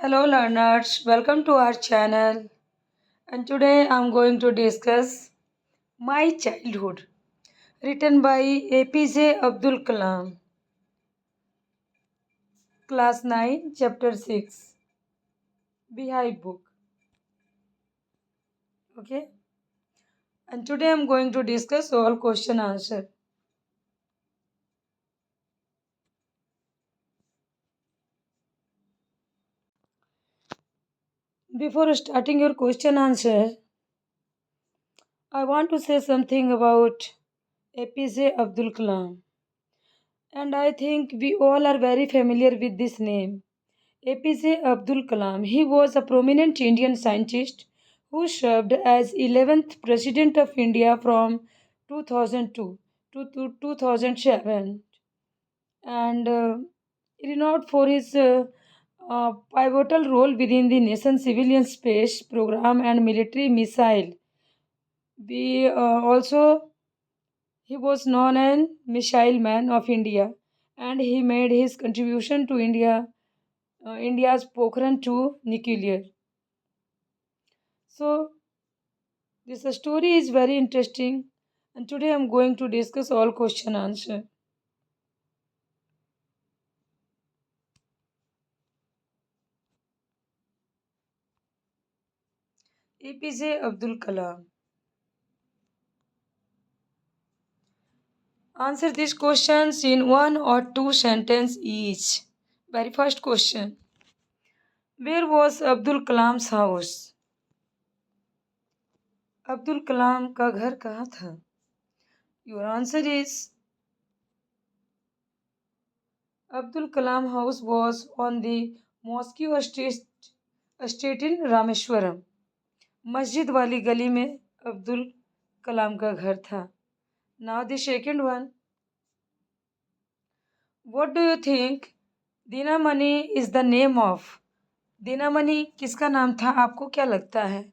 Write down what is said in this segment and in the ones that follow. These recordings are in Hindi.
Hello learners, welcome to our channel and today I am going to discuss My Childhood written by APJ Abdul Kalam, class 9, chapter 6, Beehive book. Okay, and today I am going to discuss all question answer. Before starting your question answer, I want to say something about APJ Abdul Kalam, and I think we all are very familiar with this name. APJ Abdul Kalam. He was a prominent Indian scientist who served as 11th President of India from 2002 to 2007 and renowned for his pivotal role within the nation's civilian space program and military missile. Also, he was known as Missile Man of India and he made his contribution to India's Pokhran 2 nuclear. So, this story is very interesting, and today I'm going to discuss all question answer. APJ Abdul Kalam. Answer these questions in one or two sentences each. Very first question. Where was Abdul Kalam's house? Abdul Kalam का घर कहाँ था? Your answer is Abdul Kalam house was on the Mosque estate in Rameshwaram. मस्जिद वाली गली में अब्दुल कलाम का घर था. Now the second one. What do you think Dinamani is the name of? Dinamani किसका नाम था? आपको क्या लगता है?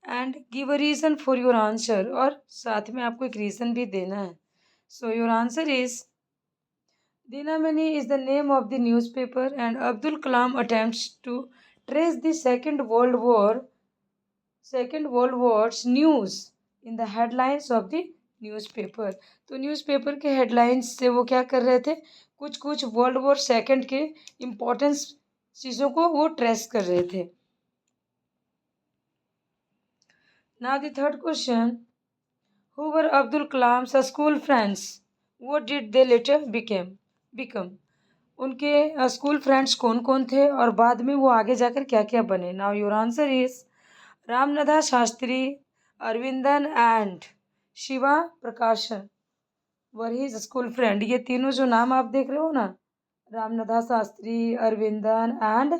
And give a reason for your answer. और साथ में आपको एक रीज़न भी देना है. So your answer is Dinamani is the name of the newspaper and Abdul Kalam attempts to trace the Second World War's news in the headlines of the newspaper. तो न्यूज़पेपर के हेडलाइंस से वो क्या कर रहे थे? कुछ कुछ वर्ल्ड वॉर सेकंड के इम्पोर्टेंस चीज़ों को वो ट्रेस कर रहे थे. Now the third question. Who were Abdul Kalam's school friends? What did they letter become? उनके स्कूल फ्रेंड्स कौन कौन थे और बाद में वो आगे जाकर क्या क्या बने? Now your answer is Ramanatha Shastri, Aravindan and Shiva प्रकाशन वर हिज स्कूल फ्रेंड. ये तीनों जो नाम आप देख रहे हो ना, रामनाथा शास्त्री, अरविंदन एंड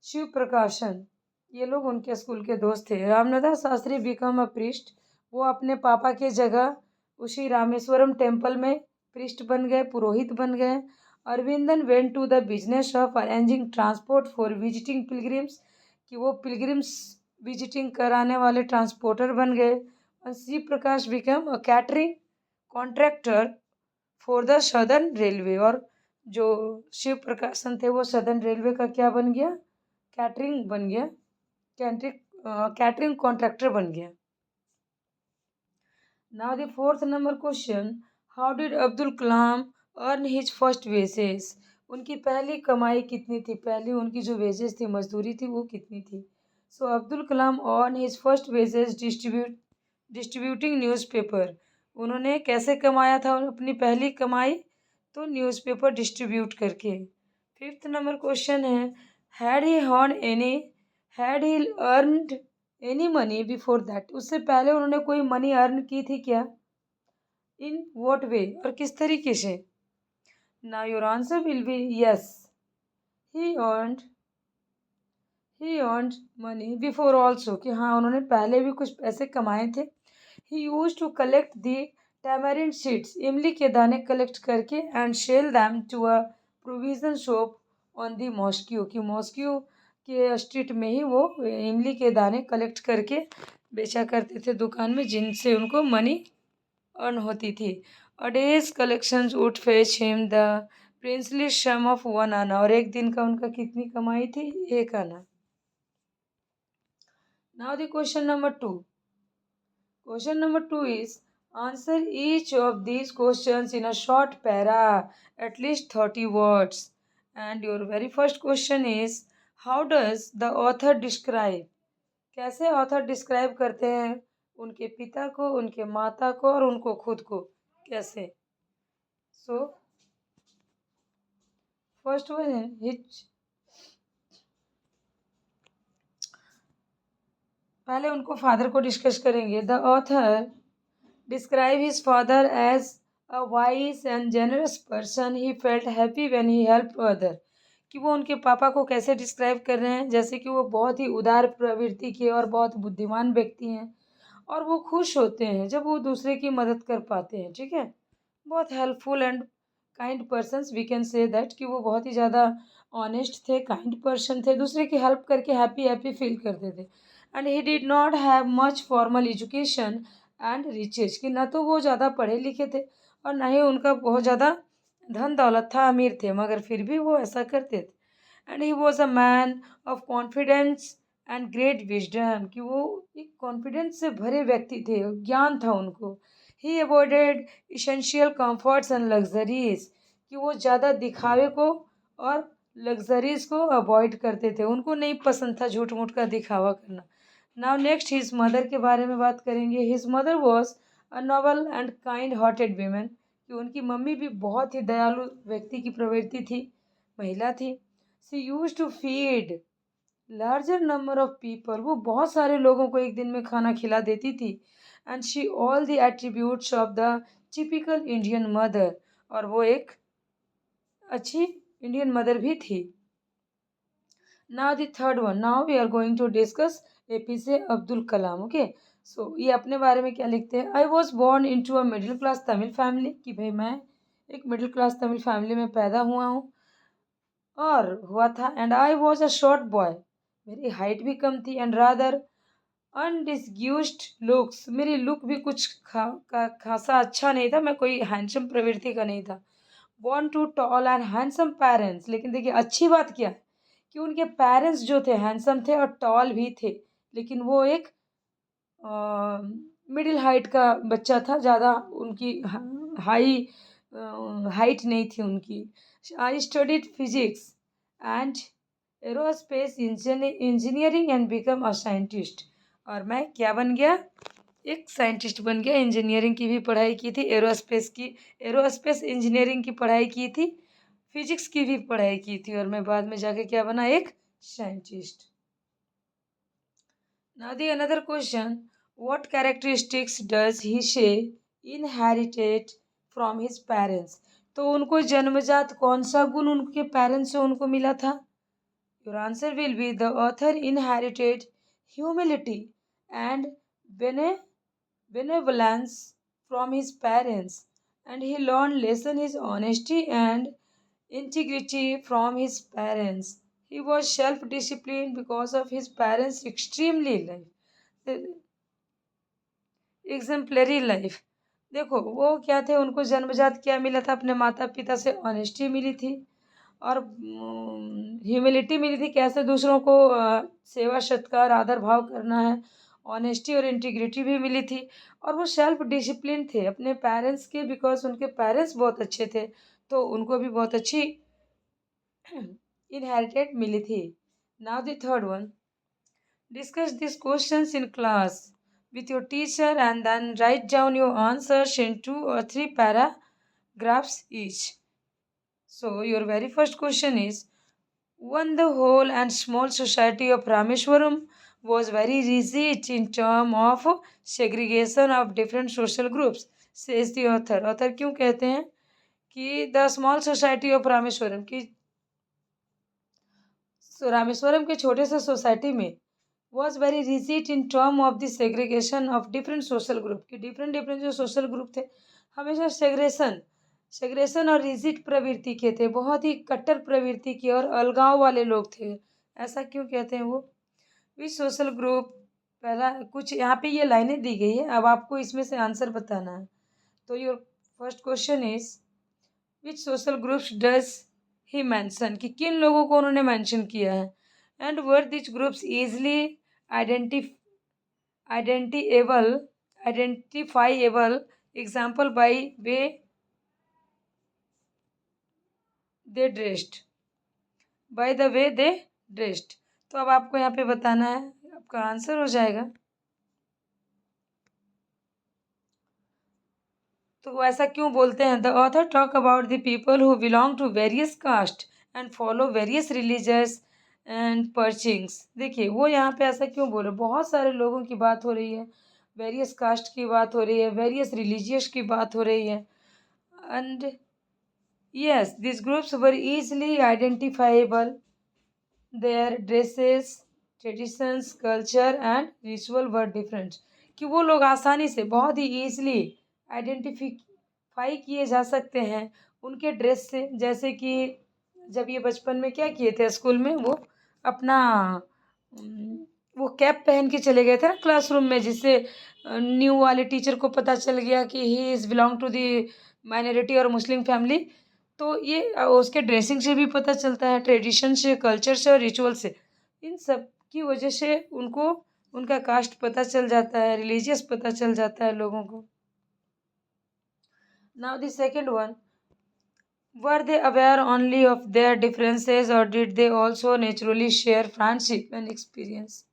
शिव प्रकाशन, ये लोग उनके स्कूल के दोस्त थे. Ramanatha Shastri become a priest. वो अपने पापा के जगह उसी रामेश्वरम टेम्पल में प्रिस्ट बन गए, पुरोहित बन गए. Aravindan went to the business of arranging transport for visiting pilgrims, कि वो पिलग्रिम्स विजिटिंग कराने वाले ट्रांसपोर्टर बन गए. और Shiv Prakash become a catering contractor for the southern railway. और जो शिव प्रकाशन थे वो सदर्न रेलवे का क्या बन गया? कैटरिंग बन गया. कैटरिंग कॉन्ट्रैक्टर बन गया. Now the fourth number question. How did Abdul Kalam earn his first wages? उनकी पहली कमाई कितनी थी? पहली उनकी जो वेजेस थी, मजदूरी थी, वो कितनी थी? So Abdul Kalam earn his first wages distributing newspaper. उन्होंने कैसे कमाया था अपनी पहली कमाई? तो न्यूज़पेपर डिस्ट्रीब्यूट करके. फिफ्थ नंबर क्वेश्चन है. Had he earned any money before that? उससे पहले उन्होंने कोई मनी अर्न की थी क्या? In what way? और किस तरीके से? Now your answer will be yes. He earned money before also, कि हाँ उन्होंने पहले भी कुछ पैसे कमाए थे. He used to collect the tamarind seeds, इमली के दाने कलेक्ट करके, and sell them to a provision shop on the mosque, कि मॉस्क्यू के स्ट्रीट में ही वो इमली के दाने कलेक्ट करके बेचा करते थे दुकान में, जिनसे उनको मनी अर्न होती थी. A day's collections would fetch him the princely sum of 1 anna, और एक दिन का उनका कितनी कमाई थी? 1 आना। Now the question number 2. Question number 2 is answer each of these questions in a short para, at least 30 words. And your very first question is how does the author describe? कैसे author describe करते हैं उनके पिता को, उनके माता को और उनको खुद को? कैसे? So first one is पहले उनको फादर को डिस्कस करेंगे. The author describe his father as a wise and generous person. He felt happy when he helped other. कि वो उनके पापा को कैसे डिस्क्राइब कर रहे हैं? जैसे कि वो बहुत ही उदार प्रवृत्ति के और बहुत बुद्धिमान व्यक्ति हैं और वो खुश होते हैं जब वो दूसरे की मदद कर पाते हैं. ठीक है, बहुत helpful and kind persons we can say that, कि वो बहुत ही ज़्यादा ऑनेस्ट थे, काइंड पर्सन थे, दूसरे की हेल्प करके हैप्पी हैप्पी फील करते थे. And he did not have much formal education and riches, कि ना तो वो ज़्यादा पढ़े लिखे थे और ना ही उनका बहुत ज़्यादा धन दौलत था, अमीर थे, मगर फिर भी वो ऐसा करते थे. And he was a man of confidence and great wisdom, कि वो एक कॉन्फिडेंस से भरे व्यक्ति थे, ज्ञान था उनको. He avoided essential comforts and luxuries, कि वो ज़्यादा दिखावे को और लग्जरीज को अवॉइड करते थे, उनको नहीं पसंद था झूठ मूठ का दिखावा करना. नाउ नेक्स्ट हिज मदर के बारे में बात करेंगे. His mother was a noble and kind hearted women, कि उनकी मम्मी भी बहुत ही दयालु व्यक्ति की प्रवृत्ति थी, महिला थी. She use to feed larger number of people, वो बहुत सारे लोगों को एक दिन में खाना खिला देती थी. And she all the attributes of the typical Indian mother, और वो एक अच्छी इंडियन मदर भी थी. Now the third one. Now we are going to discuss APJ Abdul Kalam. Okay, so ये अपने बारे में क्या लिखते हैं? I was born into a middle class Tamil family, कि भाई मैं एक मिडिल क्लास तमिल फैमिली में पैदा हुआ हूँ और हुआ था. And I was a short boy, मेरी हाइट भी कम थी. एंड रादर अनडिस्ग्यूस्ड लुक्स, मेरी लुक भी कुछ खासा अच्छा नहीं था, मैं कोई हैंडसम प्रवृत्ति का नहीं था. Born to tall and handsome parents, लेकिन देखिए अच्छी बात क्या है कि उनके पेरेंट्स जो थे हैंडसम थे और टॉल भी थे, लेकिन वो एक मिडिल हाइट का बच्चा था, ज़्यादा उनकी हाई हाइट नहीं थी उनकी. I studied physics and aerospace engineering and become a scientist, और मैं क्या बन गया? एक साइंटिस्ट बन गया. इंजीनियरिंग की भी पढ़ाई की थी, एरोस्पेस इंजीनियरिंग की पढ़ाई की थी, फिजिक्स की भी पढ़ाई की थी, और मैं बाद में जाके क्या बना? एक scientist. Now the another question. What characteristics does he शे इनहेरिटेड फ्रॉम हिज पेरेंट्स, तो उनको जन्मजात कौन सा गुण उनके पेरेंट्स से उनको मिला था? Your answer will be the author inherited humility and benevolence from his parents, and he learned lesson his honesty and integrity from his parents. He was self-disciplined because of his parents' extremely exemplary life. देखो वो क्या थे, उनको जन्मजात क्या मिला था? अपने माता पिता से ऑनेस्टी मिली थी और ह्यूमिलिटी मिली थी, कैसे दूसरों को सेवा सत्कार आदर भाव करना है. ऑनेस्टी और इंटीग्रिटी भी मिली थी, और वो सेल्फ डिसिप्लिन थे अपने पेरेंट्स के, बिकॉज उनके पेरेंट्स बहुत अच्छे थे, तो उनको भी बहुत अच्छी इनहेरिटेड मिली थी. Now the third one. Discuss this questions in class with your teacher and then write down your answers in 2 or 3 paragraphs each. So your very first question is, when the whole and small society of Rameswaram was very rigid in terms of segregation of different social groups, says the author. Author क्यों कहते हैं कि the small society of Rameswaram, कि रामेश्वरम के छोटे से सोसाइटी में was very rigid in term of the segregation of different social group, कि डिफरेंट जो सोशल ग्रुप थे हमेशा सेग्रेशन और रिजिड प्रवृत्ति के थे, बहुत ही कट्टर प्रवृत्ति के और अलगाव वाले लोग थे. ऐसा क्यों कहते हैं वो? विच सोशल ग्रुप, पहला कुछ यहाँ पे ये लाइनें दी गई है, अब आपको इसमें से आंसर बताना है. तो your first question is which social groups does he mention, कि किन लोगों को उन्होंने मेंशन किया है. And were दिच groups easily आइडेंटिएबल आइडेंटिफाइएबल example by way they dressed by the way they dressed. तो अब आपको यहाँ पे बताना है, आपका आंसर हो जाएगा. तो वो ऐसा क्यों बोलते हैं? The author talk about the people who belong to various caste and follow various religious and preachings. देखिए वो यहाँ पे ऐसा क्यों बोल रहे, बहुत सारे लोगों की बात हो रही है, वेरियस कास्ट की बात हो रही है, वेरियस रिलीजियस की बात हो रही है. And yes, this groups were easily identifiable. Their dresses, traditions, culture and ritual were different. कि वो लोग आसानी से बहुत ही ईजिली आइडेंटिफाई किए जा सकते हैं उनके ड्रेस से. जैसे कि जब ये बचपन में क्या किए थे स्कूल में, वो अपना वो कैप पहन के चले गए थे ना क्लासरूम में, जिससे न्यू वाले टीचर को पता चल गया कि he is belong to the minority और मुस्लिम फैमिली. तो ये उसके ड्रेसिंग से भी पता चलता है, ट्रेडिशन से, कल्चर से और रिचुअल से. इन सब की वजह से उनको उनका कास्ट पता चल जाता है, रिलीजियस पता चल जाता है लोगों को. Now the second one, were they aware only of their differences और did they also naturally share friendship and experience.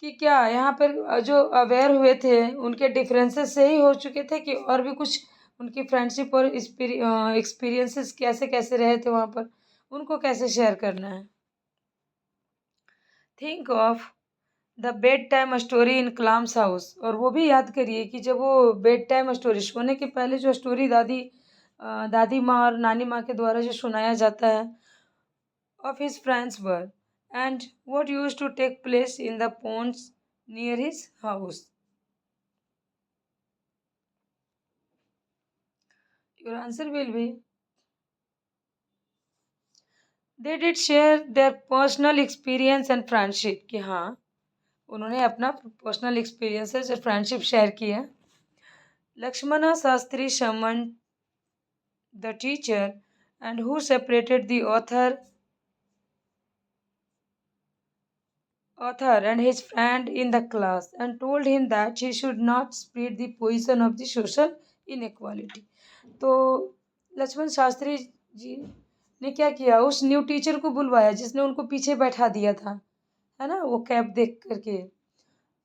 कि क्या यहाँ पर जो अवेयर हुए थे उनके डिफरेंसेस से ही हो चुके थे, कि और भी कुछ उनकी फ्रेंडशिप और एक्सपीरियंसेस कैसे कैसे रहे थे वहाँ पर, उनको कैसे शेयर करना है. Think of the bed time story in Kalam's house. और वो भी याद करिए कि जब वो बेड टाइम स्टोरी, सोने के पहले जो स्टोरी दादी माँ और नानी माँ के द्वारा जो सुनाया जाता है, of his friends were and what used to take place in the ponds near his house. Your answer will be, they did share their personal experience and friendship. कि हाँ उन्होंने अपना पर्सनल एक्सपीरियंसेस और फ्रेंडशिप शेयर किया. Lakshmana Shastri summoned the teacher and who separated the author and his friend in the class and told him that he should not spread the poison of the social inequality. तो लक्ष्मण शास्त्री जी ने क्या किया, उस न्यू टीचर को बुलवाया जिसने उनको पीछे बैठा दिया था, है ना, वो कैप देख करके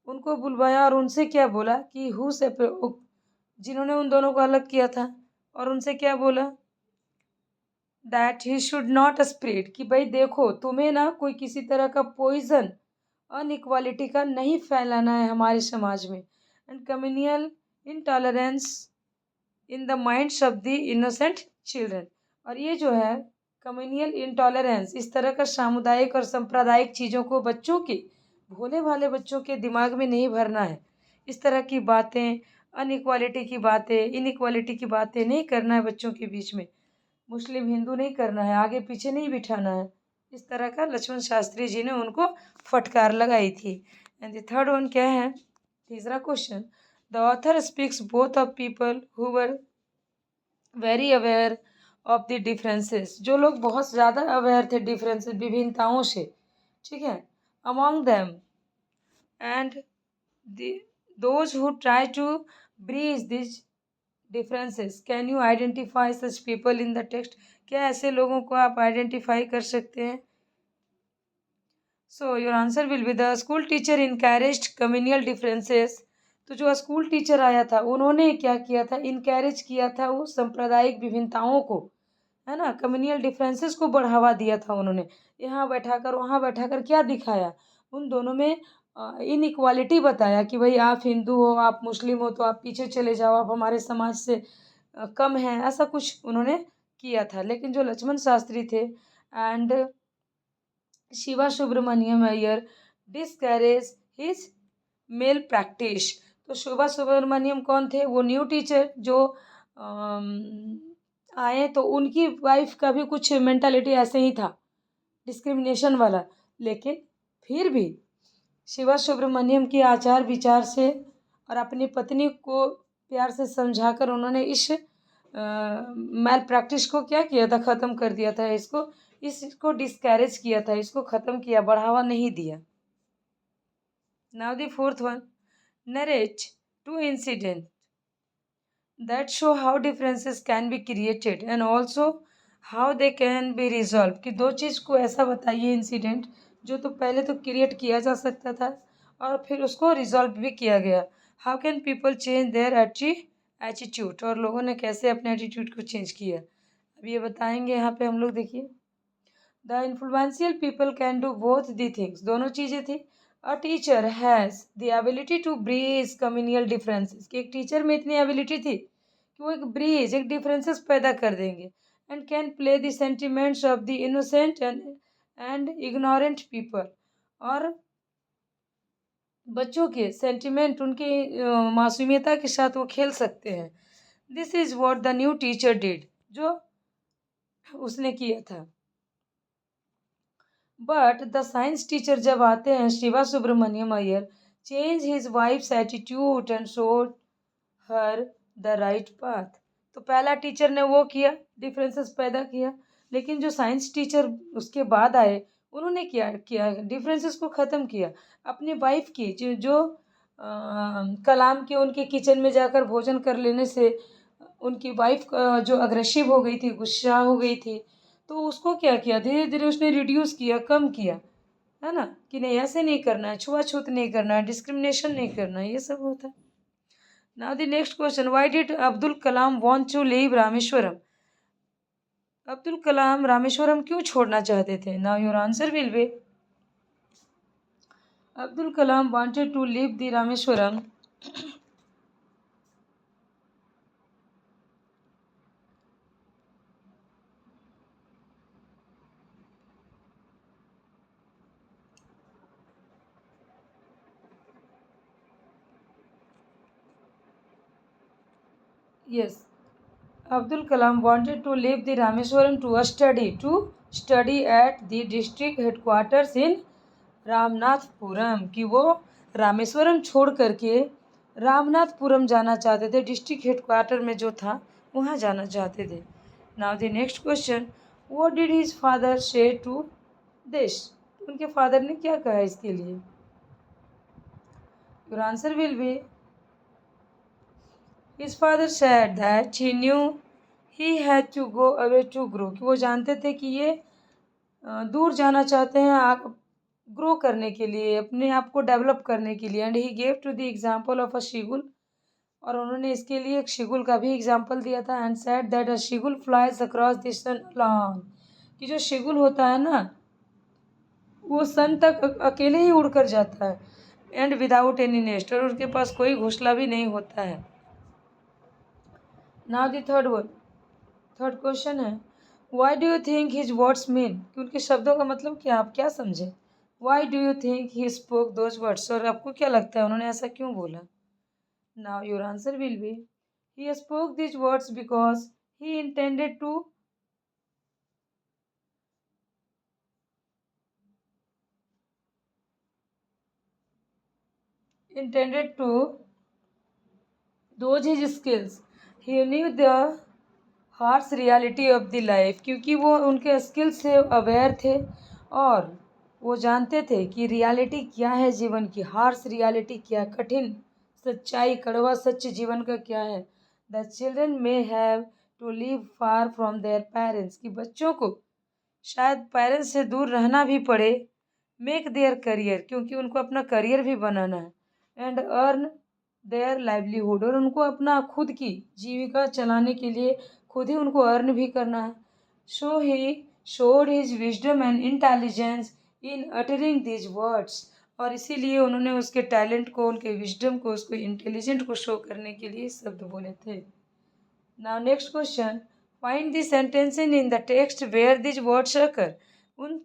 उनको बुलवाया और उनसे क्या बोला कि जिन्होंने उन दोनों को अलग किया था, और उनसे क्या बोला, that he should not spread, कि भाई देखो तुम्हें ना कोई किसी तरह का पॉइजन अनइक्वालिटी का नहीं फैलाना है हमारे समाज में. And communal intolerance in the minds of the innocent children. और ये जो है कम्युनियल इनटॉलरेंस, इस तरह का सामुदायिक और सांप्रदायिक चीज़ों को बच्चों के, भोले भाले बच्चों के दिमाग में नहीं भरना है. इस तरह की बातें, अनइक्वालिटी की बातें, इनइक्वालिटी की बातें नहीं करना है बच्चों के बीच में. मुस्लिम हिंदू नहीं करना है, आगे पीछे नहीं बिठाना है. इस तरह का लक्ष्मण शास्त्री जी ने उनको फटकार लगाई थी. एंड द थर्ड वन क्या है, तीसरा question, the author speaks both of people who were very aware of the differences. जो लोग बहुत ज़्यादा अवेयर थे डिफरेंसेस, विभिन्नताओं से, ठीक है, among them and those who try to bridge this differences. Can you identify such people in the text. क्या ऐसे लोगों को आप आइडेंटिफाई कर सकते हैं. So your answer will be, the school teacher encouraged communal differences. तो जो स्कूल टीचर आया था उन्होंने क्या किया था, इनकैरेज किया था वो सांप्रदायिक विभिन्नताओं को, है ना, कम्युनियल डिफरेंसेस को बढ़ावा दिया था उन्होंने. यहाँ बैठाकर वहाँ बैठाकर क्या दिखाया, उन दोनों में इनइक्वालिटी बताया कि भाई आप हिंदू हो, आप मुस्लिम हो तो आप पीछे चले जाओ, आप हमारे समाज से कम हैं, ऐसा कुछ उन्होंने किया था. लेकिन जो लक्ष्मण शास्त्री थे and Shiva Subramaniam Iyer discourage his male practice. तो शिवा सुब्रमण्यम कौन थे, वो न्यू टीचर जो आए, तो उनकी वाइफ का भी कुछ मेंटालिटी ऐसे ही था, डिस्क्रिमिनेशन वाला. लेकिन फिर भी शिवा सुब्रमण्यम के आचार विचार से और अपनी पत्नी को प्यार से समझाकर उन्होंने इस मैल प्रैक्टिस को क्या किया था, ख़त्म कर दिया था, इसको डिस्करेज किया था, इसको ख़त्म किया, बढ़ावा नहीं दिया. Now the fourth one, narrate two incident that show how differences can be created and also how they can be resolved. कि दो चीज़ को ऐसा बताइए इंसिडेंट जो तो पहले तो क्रिएट किया जा सकता था और फिर उसको रिजॉल्व भी किया गया. How can people change their attitude, और लोगों ने कैसे अपने एटीट्यूड को चेंज किया. अब ये बताएंगे यहाँ पे हम लोग. देखिए, the influential people can do both the things, दोनों चीज़ें थी. A teacher has the ability to bridge communal differences, कि एक टीचर में इतनी एबिलिटी थी कि वो एक डिफरेंसेस पैदा कर देंगे. And can play the sentiments of the innocent and ignorant people, और बच्चों के सेंटिमेंट, उनकी मासूमियता के साथ वो खेल सकते हैं. This is what the new teacher did, जो उसने किया था. बट द साइंस टीचर जब आते हैं, Shiva Subramaniam Iyer, change his wife's attitude and showed her the right path. तो पहला टीचर ने वो किया, डिफरेंसेस पैदा किया. लेकिन जो साइंस टीचर उसके बाद आए, उन्होंने क्या किया, डिफरेंसेस को ख़त्म किया. अपनी वाइफ की जो कलाम के उनके किचन में जाकर भोजन कर लेने से उनकी वाइफ जो अग्रेसिव हो गई थी, गुस्सा हो गई थी, तो उसको क्या किया, धीरे धीरे उसने रिड्यूस किया, कम किया, है ना, कि नहीं ऐसे नहीं करना है, छुआछूत नहीं करना है, डिस्क्रिमिनेशन नहीं करना है, ये सब होता है. Now the next question, why did Abdul Kalam want to leave Rameshwaram? Abdul Kalam Rameswaram क्यों छोड़ना चाहते थे? Now your answer will be, Abdul Kalam wanted to leave the Rameshwaram yes, Abdul Kalam wanted to leave the Rameshwaram to study at the district headquarters in Ramanathapuram, कि वो रामेश्वरम छोड़ करके रामनाथपुरम जाना चाहते थे, डिस्ट्रिक्ट हेडक्वार्टर में जो था वहाँ जाना चाहते थे. Now the next question, what did his father say to this, उनके फादर ने क्या कहा इसके लिए? Your answer will be, his father said that he knew he had to go away to grow, कि वो जानते थे कि ये दूर जाना चाहते हैं ग्रो करने के लिए, अपने आप को डेवलप करने के लिए. And he gave to the example of a seagull, और उन्होंने इसके लिए एक शिगुल का भी एग्जाम्पल दिया था. And said that a seagull flies across the sun alone, कि जो शिगुल होता है ना, वो सन तक अकेले ही उड़कर जाता है. एंड विदाउट एनी नेस्ट, और उनके पास कोई घोंसला भी नहीं होता है. नाउ द थर्ड क्वेश्चन है, why do you think his words mean, कि उनके शब्दों का मतलब क्या, आप क्या समझे? Why do you think he spoke those words, और आपको क्या लगता है उन्होंने ऐसा क्यों बोला? Now your answer will be, he spoke these words because he intended to those his skills, he knew the harsh reality of the life, क्योंकि वो उनके स्किल से अवेयर थे और वो जानते थे कि रियलिटी क्या है जीवन की, हार्श रियलिटी क्या है, कठिन सच्चाई, कड़वा सच जीवन का क्या है. The children may have to live far from their parents, कि बच्चों को शायद पेरेंट्स से दूर रहना भी पड़े. मेक देयर करियर, क्योंकि उनको अपना करियर भी बनाना है. एंड अर्न देयर लाइवलीहुड, और उनको अपना खुद की जीविका चलाने के लिए खुद ही उनको अर्न भी करना है. So he showed his wisdom and intelligence in uttering these words, और इसीलिए उन्होंने उसके टैलेंट को, उनके विजडम को, उसको इंटेलिजेंट को शो करने के लिए शब्द बोले थे. Now next question, find the sentences in the text where these words occur, उन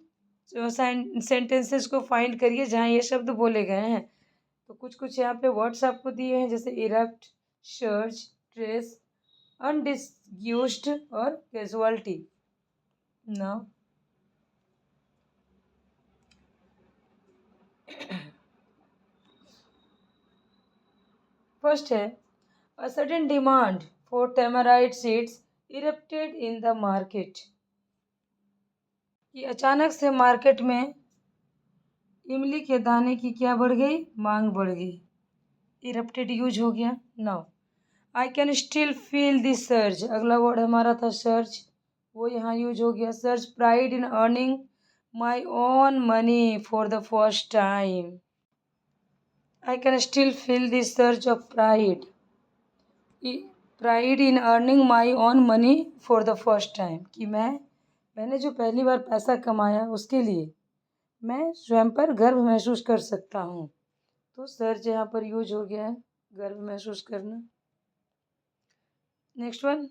सेंटेंसेस को फाइंड करिए जहाँ ये शब्द बोले गए हैं. तो कुछ कुछ यहाँ पे वर्ड्स आपको दिए हैं, जैसे इरप्ट, सर्ज, ट्रेस, अनडिस्यूज्ड और कैजुअलिटी. नाउ फर्स्ट है, a sudden demand for tamarind seeds erupted in the market. कि अचानक से मार्केट में इमली के दाने की क्या बढ़ गई, मांग बढ़ गई. इरप्टेड यूज हो गया. Now I can still feel this surge, अगला वर्ड हमारा था सर्ज, वो यहाँ यूज हो गया. Surge pride in earning my own money for the first time. I can still feel this surge of pride. Pride in earning my own money for the first time, कि मैंने जो पहली बार पैसा कमाया उसके लिए मैं स्वयं पर गर्व महसूस कर सकता हूँ. तो सर्ज यहाँ पर यूज हो गया है, गर्व महसूस करना. Next one,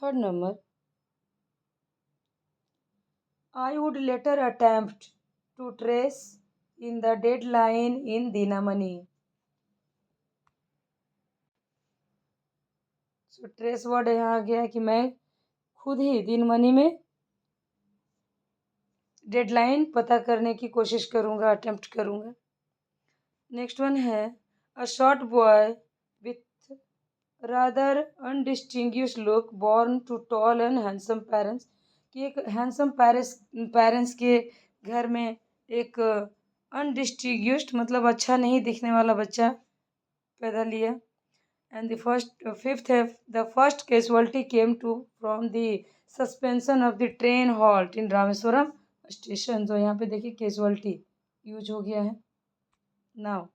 third number. I would later attempt to trace in the deadline in Dinamani. So trace word यहाँ आ गया कि मैं खुद ही दिनमनी में डेडलाइन पता करने की कोशिश करूँगा, अटेम्प्ट करूँगा. नेक्स्ट वन है a short boy with rather undistinguished look born to tall and handsome parents, कि एक हैंडसम पेरेंट्स के घर में एक अनडिस्टिंग्विश्ड मतलब अच्छा नहीं दिखने वाला बच्चा पैदा लिया. एंड फिफ्थ है the first casualty came to from the suspension of the train halt in Rameswaram station. तो यहाँ पे देखिए कैजुअलिटी यूज हो गया है. Now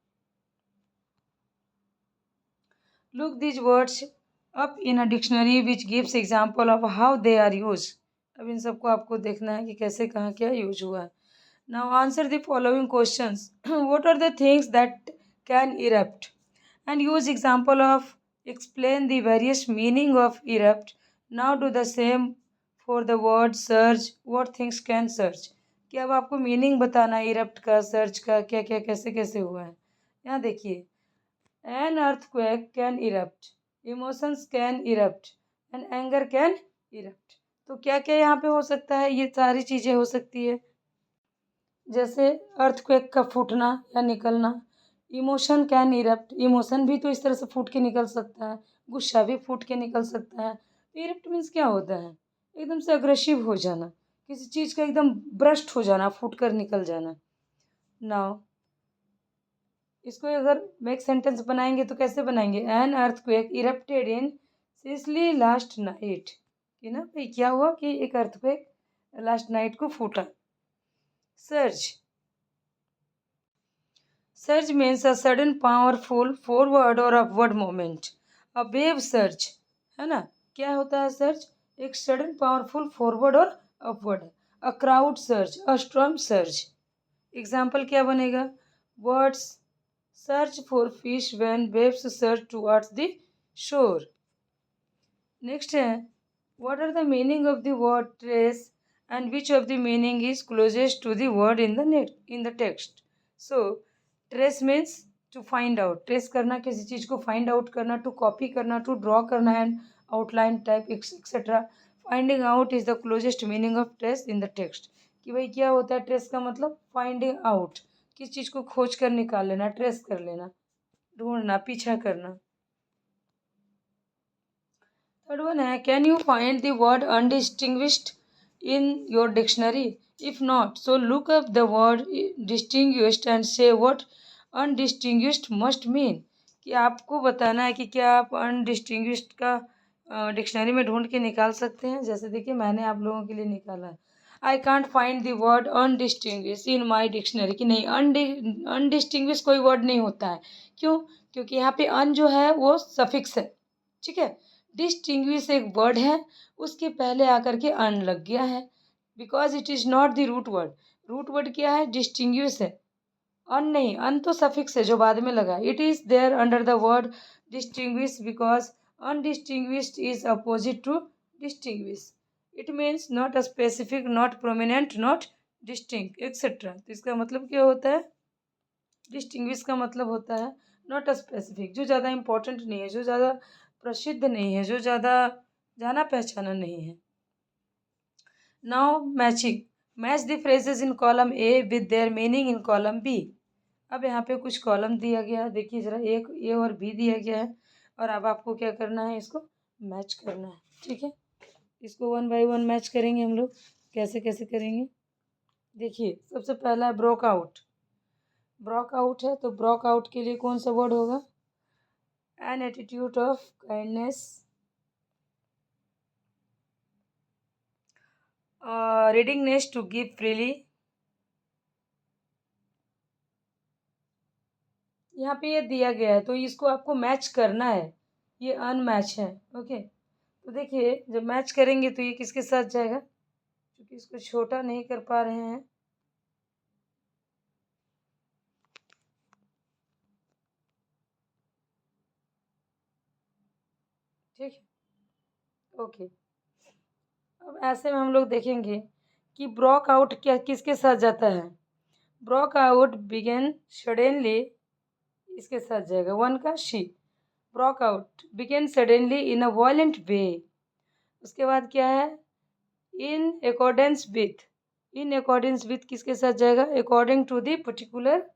look these words up in a dictionary which gives example of how they are used. अब इन सबको आपको देखना है कि कैसे कहाँ क्या यूज हुआ है. Now answer the following questions. What are the things that can erupt? And use example of explain the various meaning of erupt. Now do the same for the word surge. What things can surge? कि अब आपको मीनिंग बताना है इरप्ट का, सर्ज का, क्या क्या कैसे कैसे हुआ है. यहाँ देखिए an earthquake can erupt, emotions can erupt and anger can erupt. तो क्या क्या यहाँ पे हो सकता है, ये सारी चीज़ें हो सकती है. जैसे अर्थक्वेक का फूटना या निकलना. इमोशन कैन इरप्ट, इमोशन भी तो इस तरह से फूट के निकल सकता है, गुस्सा भी फूट के निकल सकता है. तो इरप्ट मीन्स क्या होता है, एकदम से अग्रेसिव हो जाना, किसी चीज़ का एकदम ब्रस्ट हो जाना, फूट कर निकल जाना. नाउ इसको अगर मेक सेंटेंस बनाएंगे तो कैसे बनाएंगे. An earthquake erupted in Sicily last night, कि ना भाई क्या हुआ कि एक अर्थक्वेक लास्ट नाइट को फूटा. Surge, surge means a sudden powerful forward और upward moment. A wave surge है ना, क्या होता है सर्ज, एक सडन पावरफुल फॉरवर्ड और upward. A crowd surge, a storm surge. Example क्या बनेगा, words search for fish when waves surge towards the shore. Next है what are the meaning of the word trace and which of the meaning is closest to the word in the text. So trace means to find out, trace करना किसी चीज़ को find out करना, to copy करना, to draw करना and outline type etc. Finding out is the closest meaning of trace in the text. कि भाई क्या होता है trace का मतलब finding out, किस चीज़ को खोज कर निकाल लेना, ट्रेस कर लेना, ढूंढना, पीछा करना. थर्ड वन है can you find the word undistinguished in your dictionary. If not so look up the word distinguished and say what undistinguished must mean. कि आपको बताना है कि क्या आप अनडिस्टिंग्विश्ड का डिक्शनरी में ढूंढ के निकाल सकते हैं. जैसे देखिए मैंने आप लोगों के लिए निकाला है. I can't find the word undistinguish in my dictionary, कि नहीं अनडिस्टिंग्विश कोई वर्ड नहीं होता है. क्यों, क्योंकि यहाँ पे अन जो है वो सफिक्स है, ठीक है. डिस्टिंग्विश एक वर्ड है, उसके पहले आकर के अन लग गया है, because it is not the root word. Root word क्या है, डिस्टिंग्विश है, अन नहीं. अन तो सफिक्स है जो बाद में लगा. It is there under the word distinguish because undistinguished is opposite to distinguish. It means not specific, not prominent, not distinct etcetera. तो इसका मतलब क्या होता है, डिस्टिंग्विश का मतलब होता है नॉट स्पेसिफिक, जो ज़्यादा इंपॉर्टेंट नहीं है, जो ज़्यादा प्रसिद्ध नहीं है, जो ज़्यादा जाना पहचाना नहीं है. Now matching, match the phrases in column A with their meaning in column B. अब यहाँ पे कुछ कॉलम दिया गया है, देखिए ज़रा, एक ए और बी दिया गया है, और अब आपको क्या करना है, इसको मैच करना है। ठीक है, इसको 1 बाय 1 मैच करेंगे हम लोग। कैसे कैसे करेंगे, देखिए सबसे पहला है ब्रोक आउट। ब्रोक आउट है तो ब्रोक आउट के लिए कौन सा वर्ड होगा, an attitude of kindness, readiness to give freely। यहाँ पे ये दिया गया है तो इसको आपको मैच करना है, ये अनमैच है। ओके, तो देखिए जब मैच करेंगे तो ये किसके साथ जाएगा, क्योंकि इसको छोटा नहीं कर पा रहे हैं। ठीक है, ओके। अब ऐसे में हम लोग देखेंगे कि ब्रोक आउट क्या किसके साथ जाता है, ब्रोक आउट बिगेन सडनली, इसके साथ जाएगा 1 का शी। Broke out begin suddenly in a violent way. उसके बाद क्या है, in accordance with, in accordance with किसके साथ जाएगा, according to the particular,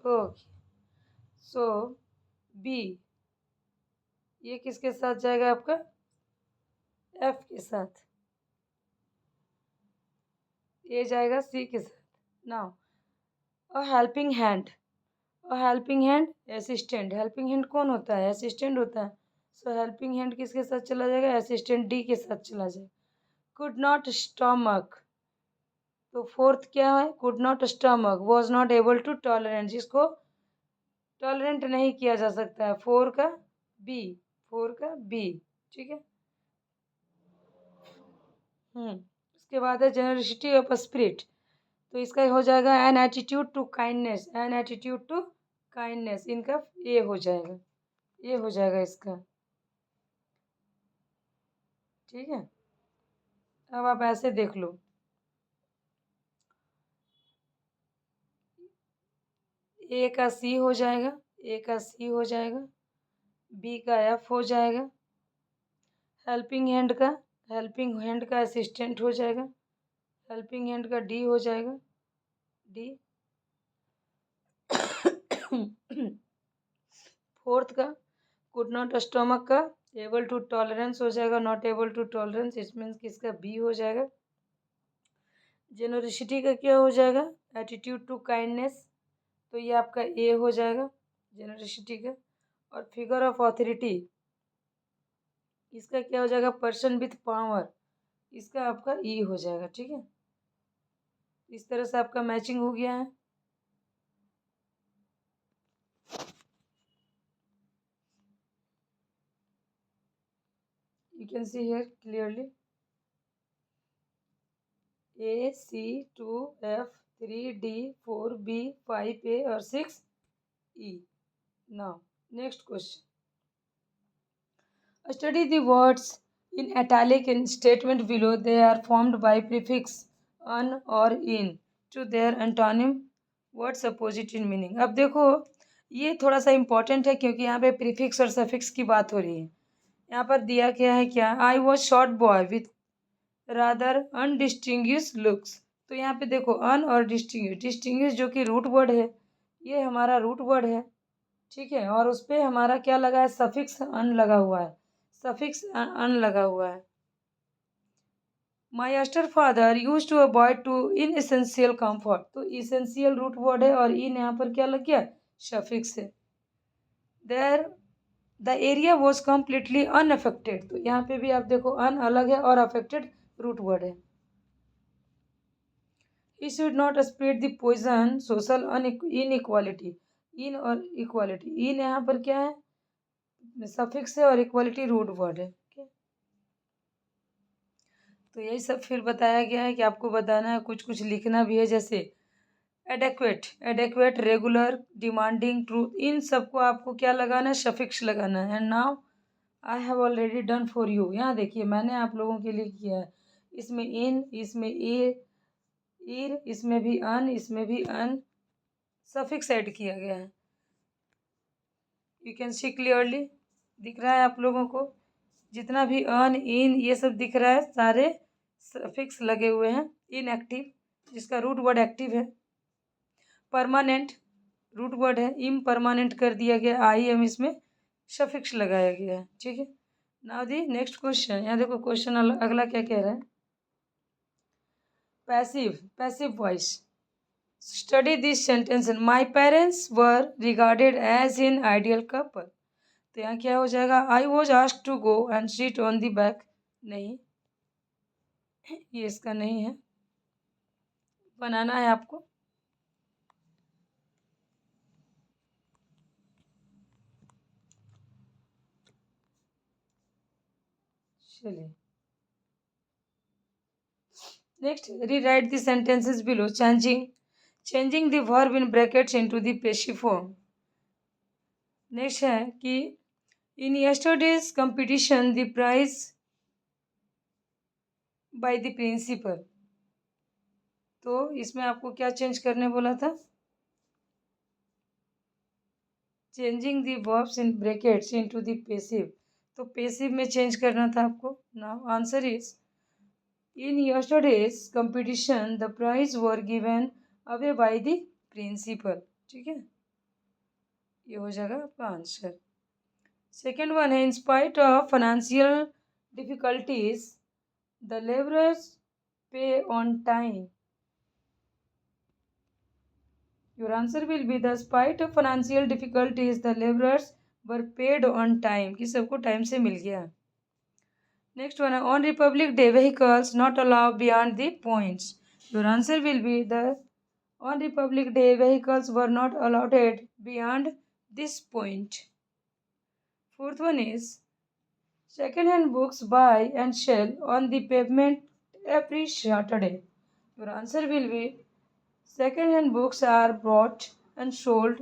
okay. So B, ये किसके साथ जाएगा आपका, एफ के साथ, ये जाएगा सी के साथ। Now a helping hand, a helping hand assistant, helping hand कौन होता है, असिस्टेंट होता है। सो हेल्पिंग हैंड किसके साथ चला जाएगा, असिस्टेंट डी के साथ चला जाएगा। कुड नॉट स्टमक, तो फोर्थ क्या है, could not stomach, was not able to tolerant, जिसको टॉलरेंट नहीं किया जा सकता है, 4 का बी, 4 का बी। ठीक है, उसके बाद है जेनरसिटी ऑफ स्पिरिट, तो इसका हो जाएगा an attitude to kindness, an attitude to kindness, इनका ए हो जाएगा, ये हो जाएगा इसका। ठीक है, अब आप ऐसे देख लो, ए का सी हो जाएगा, ए का सी हो जाएगा, बी का एफ हो जाएगा, हेल्पिंग हैंड का, हेल्पिंग हैंड का असिस्टेंट हो जाएगा, हेल्पिंग हैंड का डी हो जाएगा, डी। फोर्थ का कुड नॉट स्टमक का एबल टू टॉलरेंस हो जाएगा, नॉट एबल टू टॉलरेंस, इसमें किसका बी हो जाएगा। जेनरसिटी का क्या हो जाएगा, एटीट्यूड टू काइंडनेस, तो ये आपका ए हो जाएगा जेनरसिटी का। और फिगर ऑफ ऑथोरिटी, इसका क्या हो जाएगा, पर्सन विथ पावर, इसका आपका ई हो जाएगा। ठीक है, इस तरह से आपका मैचिंग हो गया है। You can see here clearly A, C, 2, F, 3, D, 4, B, 5, A और 6, E. Now, next question. Study the words in italic in statement below. They are formed by prefix an or in to their antonym. Words opposite in meaning. अब देखो ये थोड़ा सा इम्पोर्टेंट है क्योंकि यहाँ पे प्रीफिक्स और सफिक्स की बात हो रही है। यहाँ पर दिया क्या है, क्या, I was short boy with rather undistinguish looks. तो यहाँ पे देखो अन और डिस्टिंग्विश, डिस्टिंग्विश जो कि रूट वर्ड है, ये हमारा रूट वर्ड है। ठीक है, और उस पर हमारा क्या लगा है, सफिक्स अन लगा हुआ है, सफिक्स अन लगा हुआ है। माई एस्टर father used to avoid to in essential comfort, तो इसेंशियल रूट वर्ड है और इन यहाँ पर क्या लग गया, सफिक्स है। There the area was completely unaffected, तो यहाँ पे भी आप देखो अन अलग है और अफेक्टेड रूट वर्ड है। He should not spread the poison, social inequality, इन और इक्वालिटी, इन यहाँ पर क्या है, सफिक्स है और इक्वालिटी रूट वर्ड है। तो यही सब फिर बताया गया है कि आपको बताना है, कुछ कुछ लिखना भी है, जैसे adequate, adequate, regular, demanding, truth, इन सबको आपको क्या लगाना है, सफिक्स लगाना है। And now I have already done for you, यहाँ देखिए मैंने आप लोगों के लिए किया है, इसमें इन, इसमें ए, ईर, इसमें भी अन, इसमें भी अन, सफिक्स ऐड किया गया है। यू कैन सी क्लियरली, दिख रहा है आप लोगों को। जितना भी अन, इन ये सब दिख रहा है सारे सफिक्स लगे हुए हैं। इनएक्टिव जिसका रूट वर्ड एक्टिव है। परमानेंट रूट वर्ड है, इम्परमानेंट कर दिया गया, आई एम इसमें सफिक्स लगाया गया है। ठीक है, नाउ दी नेक्स्ट क्वेश्चन। यहाँ देखो क्वेश्चन अगला क्या कह रहा है। Passive voice. Study this sentence. My parents were regarded as in ideal couple. तो यहाँ क्या हो जाएगा, I was asked to go and sit on the back. नहीं, ये इसका नहीं है, बनाना है आपको। चलिए next, rewrite the sentences below changing the verb in brackets into the passive form. Next है कि in yesterday's competition the prize by the principal. तो इसमें आपको क्या चेंज करने बोला था, changing the verbs in brackets into the passive. तो पेसिव में चेंज करना था आपको। Now answer is in yesterday's competition the prize were given away by the principal. ठीक है, ये हो जाएगा आपका आंसर। सेकेंड वन है, in spite of financial difficulties the labourers pay on time. Your answer will be the spite of financial difficulties the laborers were paid on time, कि सबको टाइम से मिल गया। नेक्स्ट वन है, on Republic day vehicles not allowed beyond the points. Your answer will be the on Republic Day vehicles were not allowed beyond this point. Fourth one is, second-hand books buy and sell on the pavement every Saturday. Your answer will be second-hand books are bought and sold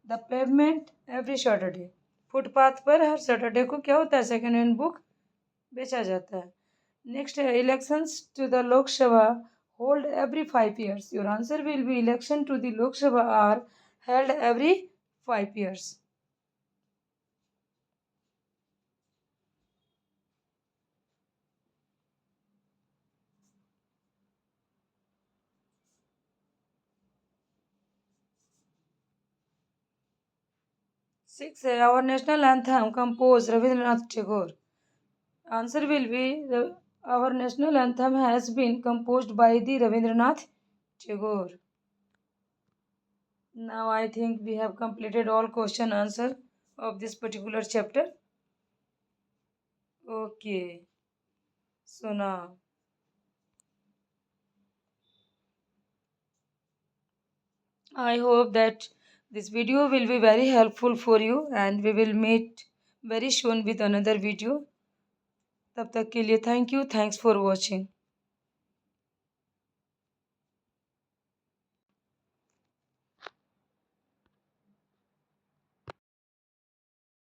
the pavement every Saturday. Footpath पर हर सैटरडे को क्या होता है, सेकेंड हैंड बुक बेचा जाता है। नेक्स्ट है, elections to the Lok Sabha hold every 5 years. Your answer will be election to the Lok Sabha are held every 5 years. Six है, our national anthem compose Rabindranath Tagore. Answer will be our national anthem has been composed by the Rabindranath Tagore. Now I think we have completed all question answer of this particular chapter. Okay. So now I hope that this video will be very helpful for you and we will meet very soon with another video. तब तक के लिए thank you, thanks for watching.